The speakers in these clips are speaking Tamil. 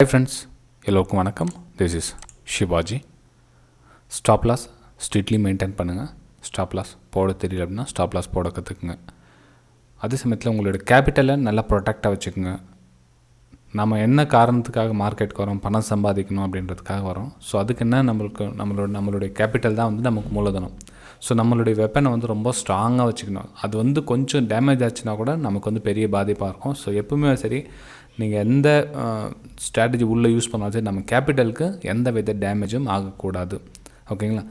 Hi friends, எல்லோருக்கும் வணக்கம். This is Shivaji. Stop loss strictly maintain பண்ணுங்கள். Stop loss போட தெரியல அப்படின்னா stop loss போட கற்றுக்குங்க. அதே சமயத்தில் உங்களோட கேபிட்டலை நல்லா ப்ரொடெக்டாக வச்சுக்கோங்க. நம்ம என்ன காரணத்துக்காக மார்க்கெட்டுக்கு வரோம், பணம் சம்பாதிக்கணும் அப்படின்றதுக்காக வரோம். ஸோ அதுக்கு என்ன நம்மளுடைய கேபிட்டல் தான் வந்து நமக்கு மூலதனம். ஸோ நம்மளுடைய வெப்பனை வந்து ரொம்ப ஸ்ட்ராங்காக வச்சுக்கணும். அது வந்து கொஞ்சம் டேமேஜ் ஆச்சுன்னா கூட நமக்கு வந்து பெரிய பாதிப்பாக இருக்கும். ஸோ எப்பவுமே சரி, நீங்கள் எந்த ஸ்ட்ராட்டஜி உள்ளே யூஸ் பண்ணாலும் நம்ம கேபிட்டலுக்கு எந்த வித டேமேஜும் ஆகக்கூடாது. ஓகேங்களா?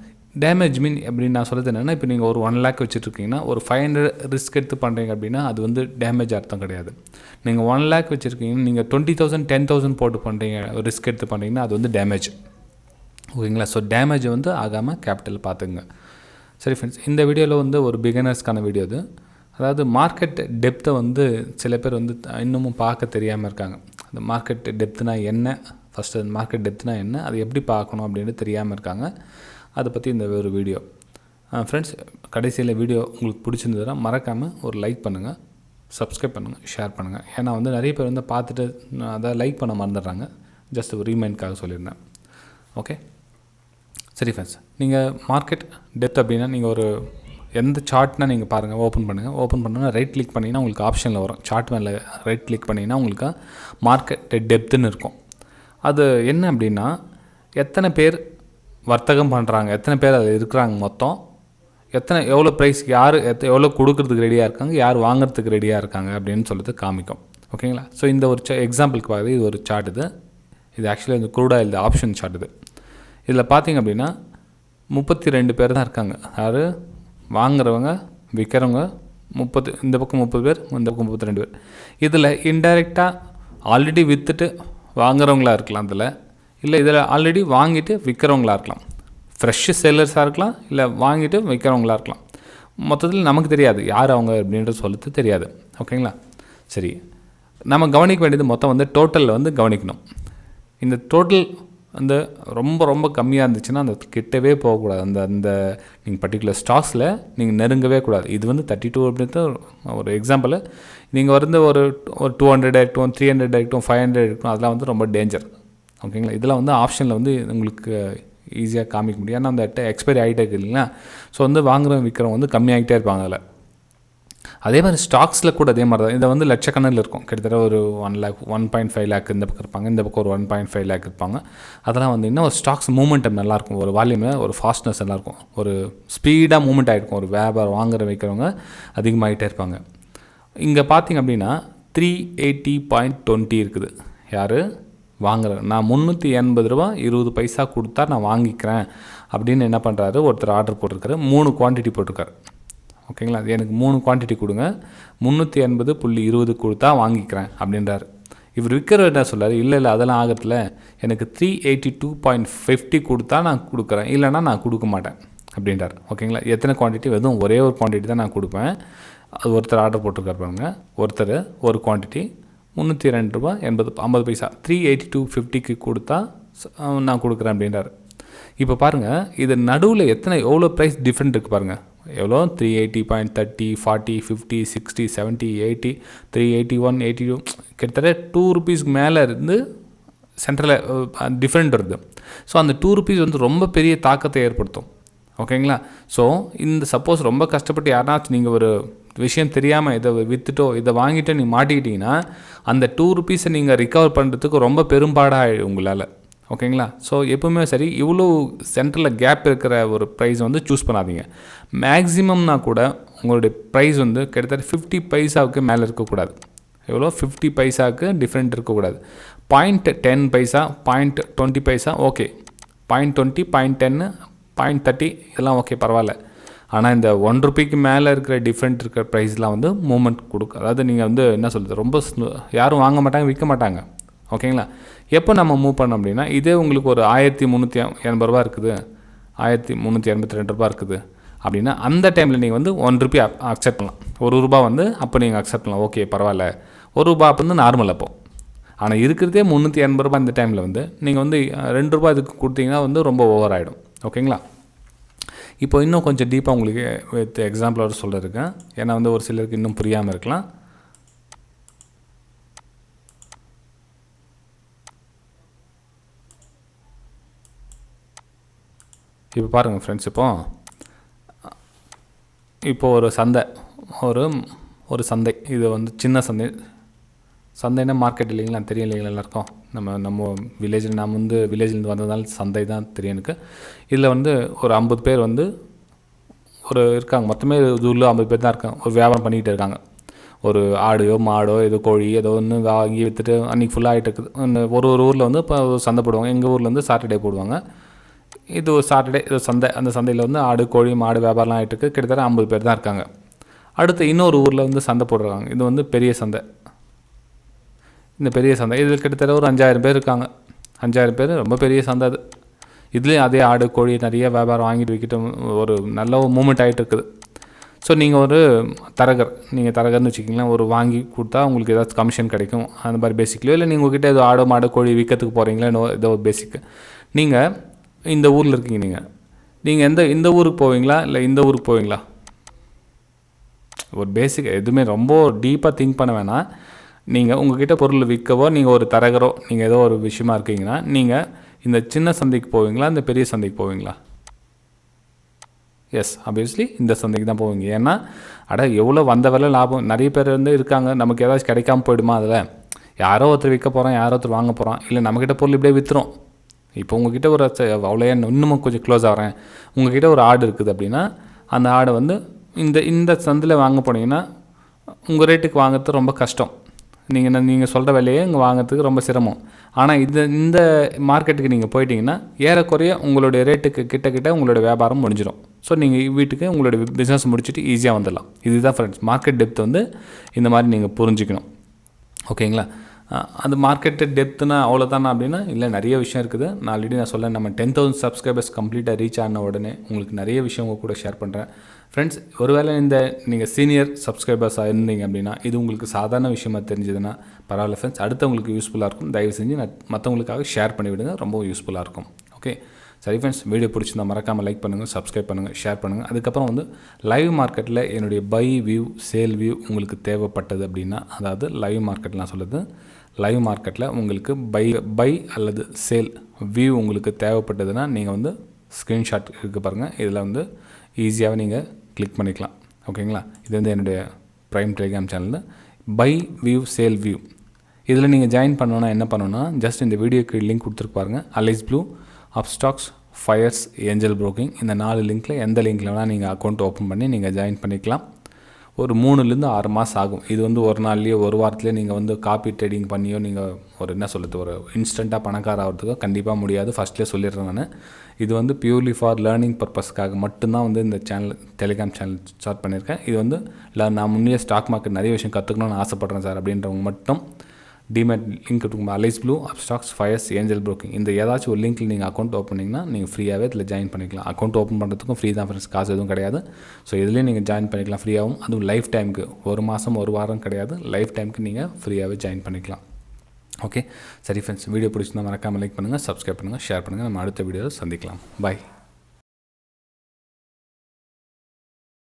டேமேஜ் மீன் எப்படின்னு நான் சொல்கிறது என்னென்னா, இப்போ நீங்கள் ஒரு 1 lakh வச்சுருக்கீங்கன்னா ஒரு 500 ரிஸ்க் எடுத்து பண்ணுறீங்க அப்படின்னா அது வந்து டேமேஜ் அர்த்தம் கிடையாது. நீங்கள் 1 lakh வச்சுருக்கீங்கன்னா நீங்கள் 20,000 10,000 போட்டு பண்ணுறீங்க, ரிஸ்க் எடுத்து பண்ணுறீங்கன்னா அது வந்து டேமேஜ். ஓகேங்களா? ஸோ டேமேஜ் வந்து ஆகாமல் கேபிட்டல் பார்த்துங்க. சரி ஃப்ரெண்ட்ஸ், இந்த வீடியோவில் வந்து ஒரு பிகினர்ஸ்க்கான வீடியோ அது. அதாவது மார்க்கெட் டெப்த்தை வந்து சில பேர் வந்து இன்னமும் பார்க்க தெரியாமல் இருக்காங்க. அந்த மார்க்கெட் டெப்த்னா என்ன, ஃபஸ்ட்டு மார்க்கெட் டெப்த்னா என்ன, அது எப்படி பார்க்கணும் அப்படின்னு தெரியாமல் இருக்காங்க. அதை பற்றி இந்த ஒரு வீடியோ. ஃப்ரெண்ட்ஸ், கடைசியில் வீடியோ உங்களுக்கு பிடிச்சிருந்ததுன்னா மறக்காமல் ஒரு லைக் பண்ணுங்கள், சப்ஸ்கிரைப் பண்ணுங்கள், ஷேர் பண்ணுங்கள். ஏன்னா வந்து நிறைய பேர் வந்து பார்த்துட்டு அதை லைக் பண்ண மறந்துடுறாங்க. ஜஸ்ட் ஒரு ரீமைண்ட்காக சொல்லியிருந்தேன். ஓகே, சரி ஃப்ரெண்ட்ஸ், நீங்கள் மார்க்கெட் டெப்த் அப்படின்னா நீங்கள் ஒரு எந்த சார்ட்னா நீங்கள் பாருங்கள், ஓப்பன் பண்ணுங்கள். ஓப்பன் பண்ணோன்னா ரைட் கிளிக் பண்ணிங்கன்னா உங்களுக்கு ஆப்ஷனில் வரும். சார்ட் மேலே ரைட் கிளிக் பண்ணிங்கன்னா உங்களுக்கு மார்க்கெட் டெப்த்துன்னு இருக்கும். அது என்ன அப்படின்னா, எத்தனை பேர் வர்த்தகம் பண்ணுறாங்க, எத்தனை பேர் அதில் இருக்கிறாங்க, மொத்தம் எவ்வளோ ப்ரைஸ், யார் எவ்வளோ கொடுக்கறதுக்கு ரெடியாக இருக்காங்க, யார் வாங்குறதுக்கு ரெடியாக இருக்காங்க அப்படின்னு சொல்லிட்டு காமிக்கும். ஓகேங்களா? ஸோ இந்த ஒரு எக்ஸாம்பிளுக்கு பார்க்குறது இது ஒரு சார்ட். இது ஆக்சுவலி இந்த க்ரூட் ஆயில் ஆப்ஷன் சார்ட். இதில் பார்த்திங்க அப்படின்னா 32 பேர் தான் இருக்காங்க. யார் வாங்குறவங்க, விற்கிறவங்க 30, இந்த பக்கம் 30 பேர், இந்த பக்கம் 32 பேர். இதில் இன்டைரக்டாக ஆல்ரெடி விற்றுட்டு வாங்குறவங்களாக இருக்கலாம், இதில் ஆல்ரெடி வாங்கிட்டு விற்கிறவங்களாக இருக்கலாம். ஃப்ரெஷ் செல்லர்ஸாக இருக்கலாம், இல்லை வாங்கிட்டு விற்கிறவங்களாக இருக்கலாம். மொத்தத்தில் நமக்கு தெரியாது யார் அவங்க அப்படின்றது சொல்லிட்டு தெரியாது. ஓகேங்களா? சரி, நம்ம கவனிக்க வேண்டியது மொத்தம் வந்து டோட்டலில் வந்து கவனிக்கணும். இந்த டோட்டல் வந்து ரொம்ப ரொம்ப கம்மியாக இருந்துச்சுன்னா அந்த கிட்டவே போகக்கூடாது. அந்த நீங்கள் பர்டிகுலர் ஸ்டாக்ஸில் நீங்கள் நெருங்கவே கூடாது. இது வந்து 32 அப்படின்றது ஒரு எக்ஸாம்பிள். நீங்கள் வந்து ஒரு 200 இருக்கட்டும், 300 இருக்கட்டும், 500 இருக்கட்டும், அதெல்லாம் வந்து ரொம்ப டேஞ்சர். ஓகேங்களா? இதெல்லாம் வந்து ஆப்ஷனில் வந்து உங்களுக்கு ஈஸியாக காமிக்க முடியும். ஏன்னா அந்த எக்ஸ்பைரி ஆகிட்டே இருக்குது இல்லைங்களா? ஸோ வந்து வாங்குறவங்க விற்கிறவங்க வந்து கம்மியாகிட்டே இருப்பாங்க. அதில் அதே மாதிரி ஸ்டாக்ஸில் கூட அதே மாதிரி தான். இதை வந்து லட்சக்கணக்கில் இருக்கும். கிட்டத்தட்ட ஒரு 1 lakh 1.5 lakh இந்த பக்கம் இருப்பாங்க, இந்த பக்கம் ஒரு 1.5 lakh இருப்பாங்க. அதெல்லாம் வந்து இன்னும் ஒரு ஸ்டாக்ஸ் மூமெண்டம் நல்லாயிருக்கும், ஒரு வால்யூமில் ஒரு ஃபாஸ்ட்னஸ் நல்லாயிருக்கும், ஒரு ஸ்பீடாக மூமெண்ட் ஆகிருக்கும். ஒரு வியாபாரம் வாங்குற வைக்கிறவங்க அதிகமாகிட்டே இருப்பாங்க. இங்கே பார்த்திங்க அப்படின்னா 380.20 இருக்குது. யார் வாங்குறேன், நான் 380 ரூபா 20 பைசா கொடுத்தா நான் வாங்கிக்கிறேன் அப்படின்னு என்ன பண்ணுறாரு, ஒருத்தர் ஆர்டர் போட்டிருக்காரு, 3 குவான்டிட்டி போட்டிருக்காரு. ஓகேங்களா? அது எனக்கு 3 குவான்டிட்டி கொடுங்க, 380.20 கொடுத்தா வாங்கிக்கிறேன் அப்படின்றார். இவர் விற்கிறவர் என்ன சொல்கிறார், இல்லை அதெல்லாம் ஆகிறதுல எனக்கு 382.50 கொடுத்தா நான் கொடுக்குறேன், இல்லைனா நான் கொடுக்க மாட்டேன் அப்படின்றார். ஓகேங்களா? எத்தனை குவான்டிட்டி, வெறும் ஒரே ஒரு குவான்டிட்டி தான் நான் கொடுப்பேன். அது ஒருத்தர் ஆர்டர் போட்டிருக்காரு பாருங்க, ஒருத்தர் ஒரு குவான்டிட்டி 302 ரூபா 50 பைசா 382.50க்கு கொடுத்தா நான் கொடுக்குறேன் அப்படின்றார். இப்போ பாருங்கள், இது நடுவில் எவ்வளோ ப்ரைஸ் டிஃப்ரெண்ட் இருக்குது பாருங்கள். எவ்வளோ 380.30 40 50 60 70 80 381 82 கிட்டத்தட்ட 2 rupeesக்கு மேலே இருந்து சென்ட்ரலில் டிஃப்ரெண்ட் வருது. ஸோ அந்த 2 rupees வந்து ரொம்ப பெரிய தாக்கத்தை ஏற்படுத்தும். ஓகேங்களா? ஸோ இந்த சப்போஸ் ரொம்ப கஷ்டப்பட்டு யாருனாச்சும் நீங்கள் ஒரு விஷயம் தெரியாமல் இதை விற்றுட்டோ இதை வாங்கிட்டோ நீங்கள் மாட்டிக்கிட்டிங்கன்னா அந்த 2 rupees நீங்கள் ரிகவர் பண்ணுறதுக்கு ரொம்ப பெரும்பாடாக உங்களால். ஓகேங்களா? ஸோ எப்பவுமே சரி, இவ்வளோ சென்டரில் கேப் இருக்கிற ஒரு ப்ரைஸ் வந்து சூஸ் பண்ணாதீங்க. மேக்ஸிமம்னா கூட உங்களுடைய ப்ரைஸ் வந்து கிட்டத்தட்ட 50 பைசாவுக்கு மேலே இருக்கக்கூடாது. எவ்வளோ 50 பைசாவுக்கு டிஃப்ரெண்ட் இருக்கக்கூடாது. 0.10 பைசா 0.20 பைசா ஓகே, 0.20 0.10 0.30 இதெல்லாம் ஓகே, பரவாயில்ல. ஆனால் இந்த 1 ரூபாய்க்கு மேலே இருக்கிற டிஃப்ரெண்ட் இருக்கிற ப்ரைஸ்லாம் வந்து மூமெண்ட் கொடுக்கும். அதாவது நீங்கள் வந்து என்ன சொல்கிறது, ரொம்ப யாரும் வாங்க மாட்டாங்க, விற்க மாட்டாங்க. ஓகேங்களா? எப்போ நம்ம மூவ் பண்ணோம் அப்படின்னா, இதே உங்களுக்கு ஒரு 1380 ரூபா இருக்குது, 1382 ரூபா இருக்குது அப்படின்னா அந்த டைமில் நீங்கள் வந்து 1 ரூபாய் அக்செப்ட் பண்ணலாம். 1 ரூபா வந்து அப்போ நீங்கள் அக்செப்ட் பண்ணலாம். ஓகே, பரவாயில்ல, 1 ரூபா அப்போ வந்து நார்மல். அப்போ ஆனால் இருக்கிறதே 380 ரூபா இந்த டைமில் வந்து நீங்கள் வந்து 2 ரூபா இதுக்கு கொடுத்தீங்கன்னா வந்து ரொம்ப ஓவர் ஆகிடும். ஓகேங்களா? இப்போ இன்னும் கொஞ்சம் டீப்பாக உங்களுக்கு வித் எக்ஸாம்பிளோட சொல்லியிருக்கேன். ஏன்னா வந்து ஒரு சிலருக்கு இன்னும் புரியாமல் இருக்கலாம். இப்போ பாருங்கள் ஃப்ரெண்ட்ஸ், இப்போ ஒரு சந்தை, ஒரு சந்தை, இது வந்து சின்ன சந்தைன்னா மார்க்கெட் இல்லைங்களா, தெரியும் இல்லைங்களா எல்லாருக்கும். நம்ம வில்லேஜில், நான் வந்து வில்லேஜ்லேருந்து வந்ததுனால சந்தை தான் தெரியும் எனக்கு. இதில் வந்து ஒரு 50 பேர் வந்து இருக்காங்க. மொத்தமே ஊரில் 50 பேர் தான் இருக்காங்க. ஒரு வியாபாரம் பண்ணிக்கிட்டு இருக்காங்க. ஒரு ஆடையோ மாடோ ஏதோ கோழி ஏதோ ஒன்று வாங்கி விற்றுட்டு அன்றைக்கி ஃபுல்லாக ஆகிட்டு இருக்குது. ஒரு ஊரில் வந்து இப்போ சந்தை போடுவாங்க. எங்கள் ஊரில் வந்து சாட்டர்டே போடுவாங்க. இது ஒரு சாட்டர்டே, இது சந்தை. அந்த சந்தையில் வந்து ஆடு கோழி மாடு வியாபாரம்லாம் ஆகிட்டு இருக்குது. கிட்டத்தட்ட 50 பேர் தான் இருக்காங்க. அடுத்து இன்னொரு ஊரில் வந்து சந்தை போடுறாங்க. இது வந்து பெரிய சந்தை. இந்த பெரிய சந்தை இதில் கிட்டத்தட்ட ஒரு 5000 பேர் இருக்காங்க. 5000 பேர், ரொம்ப பெரிய சந்தை அது. இதுலேயும் அதே ஆடு கோழி நிறைய வியாபாரம் வாங்கிட்டு விற்கிட்டு ஒரு நல்ல மூமெண்ட் ஆகிட்டு இருக்குது. ஸோ நீங்கள் ஒரு தரகர்னு வச்சுக்கிங்களேன். ஒரு வாங்கி கொடுத்தா உங்களுக்கு ஏதாச்சும் கமிஷன் கிடைக்கும், அந்த மாதிரி பேசிக்கலையோ. இல்லை நீங்கள் உங்கள்கிட்ட ஏதோ ஆடு மாடு கோழி விற்கிறதுக்கு போகிறீங்களா, ஏதோ ஒரு பேசிக்கு. நீங்கள் இந்த ஊரில் இருக்கீங்க, நீங்கள் இந்த ஊருக்கு போவீங்களா இல்லை இந்த ஊருக்கு போவீங்களா? ஒரு பேசிக், எதுவுமே ரொம்ப டீப்பாக திங்க் பண்ண வேணாம். நீங்கள் உங்கள்கிட்ட பொருள் விற்கவோ, நீங்கள் ஒரு தரகரோ, நீங்கள் ஏதோ ஒரு விஷயமா இருக்கீங்கன்னா, நீங்கள் இந்த சின்ன சந்தைக்கு போவீங்களா, இந்த பெரிய சந்தைக்கு போவீங்களா? எஸ், ஆப்வியஸ்லி இந்த சந்தைக்கு தான் போவீங்க. ஏன்னா எவ்வளோ வந்த வேலை லாபம். நிறைய பேர் வந்து இருக்காங்க, நமக்கு ஏதாச்சும் கிடைக்காம போயிடுமா அதில். யாரோ ஒருத்தர் விற்க போகிறான், யாரோ ஒருத்தர் வாங்க போகிறான். இல்லை நம்மக்கிட்ட பொருள் இப்படியே விற்றுரும். இப்போ உங்கள்கிட்ட ஒரு அவ்வளோ இன்னமும் கொஞ்சம் க்ளோஸ் ஆகிறேன். உங்கள்கிட்ட ஒரு ஆடு இருக்குது அப்படின்னா, அந்த ஆடை வந்து இந்த சந்தையில் வாங்க போனீங்கன்னா உங்கள் ரேட்டுக்கு வாங்குறது ரொம்ப கஷ்டம். நீங்கள் சொல்கிற விலையே இங்கே வாங்கிறதுக்கு ரொம்ப சிரமம். ஆனால் இந்த மார்க்கெட்டுக்கு நீங்கள் போயிட்டீங்கன்னா ஏறக்குறைய உங்களுடைய ரேட்டுக்கு கிட்ட உங்களோட வியாபாரம் முடிஞ்சிடும். ஸோ நீங்கள் வீட்டுக்கு உங்களோட பிஸ்னஸ் முடிச்சுட்டு ஈஸியாக வந்துடலாம். இதுதான் ஃப்ரெண்ட்ஸ், மார்க்கெட் டெப்த் வந்து இந்த மாதிரி நீங்கள் புரிஞ்சுக்கணும். ஓகேங்களா? அந்த மார்க்கெட்டு டெப்த்துனா அவ்வளோதானா அப்படின்னா இல்லை, நிறைய விஷயம் இருக்குது. நான் ஆல்ரெடி சொல்லேன், நம்ம 10,000 சப்ஸ்கிரைபர்ஸ் கம்ப்ளீட்டாக ரீச் ஆன உடனே உங்களுக்கு நிறைய விஷயம் உங்கள் கூட ஷேர் பண்ணுறேன். ஃப்ரெண்ட்ஸ், ஒருவேளை நீங்கள் சீனியர் சப்ஸ்கிரைபர்ஸாக இருந்தீங்க அப்படின்னா, இது உங்களுக்கு சாதாரண விஷயமா தெரிஞ்சதுன்னா பரவாயில்ல ஃப்ரெண்ட்ஸ், அடுத்தவங்களுக்கு யூஸ்ஃபுல்லாக இருக்கும். தயவு செஞ்சு மற்றவங்களுக்காக ஷேர் பண்ணிவிடுங்க, ரொம்ப யூஸ்ஃபுல்லாக இருக்கும். ஓகே, சரி ஃப்ரெண்ட்ஸ், வீடியோ பிடிச்சிருந்தா மறக்காமல் லைக் பண்ணுங்கள், சப்ஸ்கிரைப் பண்ணுங்கள், ஷேர் பண்ணுங்கள். அதுக்கப்புறம் வந்து லைவ் மார்க்கெட்டில் என்னுடைய பை வியூ சேல் வியூ உங்களுக்கு தேவைப்பட்டது அப்படின்னா, அதாவது லைவ் மார்க்கெட்லாம் சொல்லுது, லைவ் மார்க்கெட்டில் உங்களுக்கு பை அல்லது சேல் வியூ உங்களுக்கு தேவைப்பட்டதுன்னா நீங்கள் வந்து ஸ்க்ரீன்ஷாட் இருக்குது பாருங்கள், இதில் வந்து ஈஸியாகவே நீங்கள் கிளிக் பண்ணிக்கலாம். ஓகேங்களா? இது வந்து என்னுடைய ப்ரைம் டெலிகிராம் சேனலில் பை வியூ சேல் வியூ. இதில் நீங்கள் ஜாயின் பண்ணணுன்னா என்ன பண்ணணுன்னா, ஜஸ்ட் இந்த வீடியோக்கு லிங்க் கொடுத்துருக்கு பாருங்கள். Alice Blue, Upstox, Fyers, Angel Broking, இந்த 4 லிங்க்கில் எந்த லிங்க்கில் வேணால் நீங்கள் அக்கௌண்ட் ஓப்பன் பண்ணி நீங்கள் ஜாயின் பண்ணிக்கலாம். ஒரு 3லேருந்து 6 மாதம் ஆகும். இது வந்து ஒரு நாள்லேயோ ஒரு வாரத்துலேயோ நீங்கள் வந்து காப்பி ட்ரேடிங் பண்ணியோ நீங்கள் ஒரு இன்ஸ்டண்ட்டாக பணக்கார ஆகிறதுக்கோ கண்டிப்பாக முடியாது. ஃபஸ்ட்லேயே சொல்லிடுறேன் நான். இது வந்து பியூர்லி ஃபார் லேர்னிங் பர்பஸ்க்காக மட்டும்தான் வந்து இந்த டெலிகிராம் சேனல் ஸ்டார்ட் பண்ணியிருக்கேன். இது வந்து நான் முன்னே ஸ்டாக் மார்க்கெட் நிறைய விஷயம் கற்றுக்கணும்னு ஆசைப்பட்றேன் சார் அப்படின்றவங்க மட்டும் டிமேட் லிங்க் இருக்கும். Alice Blue, Upstox, Fyers, Angel Broking, இந்த ஏதாச்சும் ஒரு லிங்க்கில் நீங்கள் அக்கௌண்ட் ஓப்பன் பண்ணிங்கன்னா நீங்கள் ஃப்ரீயாகவே இதில் ஜாயின் பண்ணிக்கலாம். அக்கௌண்ட் ஓப்பன் பண்ணுறதுக்கும் ஃப்ரீ தான் ஃப்ரெண்ட்ஸ், காசு எதுவும் கிடையாது. ஸோ இதுலேயும் நீங்கள் ஜாயின் பண்ணிக்கலாம் ஃப்ரீயாகவும். அதுவும் லைஃப் டைமுக்கு, ஒரு மாதம் ஒரு வாரம் கிடையாது, லைஃப் டைமுக்கு நீங்கள் ஃப்ரீயாகவே ஜாயின் பண்ணிக்கலாம். ஓகே, சரி ஃப்ரெண்ட்ஸ், வீடியோ பிடிச்சிருந்தா மறக்காமல் லைக் பண்ணுங்கள், சப்ஸ்கிரைப் பண்ணுங்கள், ஷேர் பண்ணுங்கள். நம்ம அடுத்த வீடியோவில் சந்திக்கலாம். பாய்.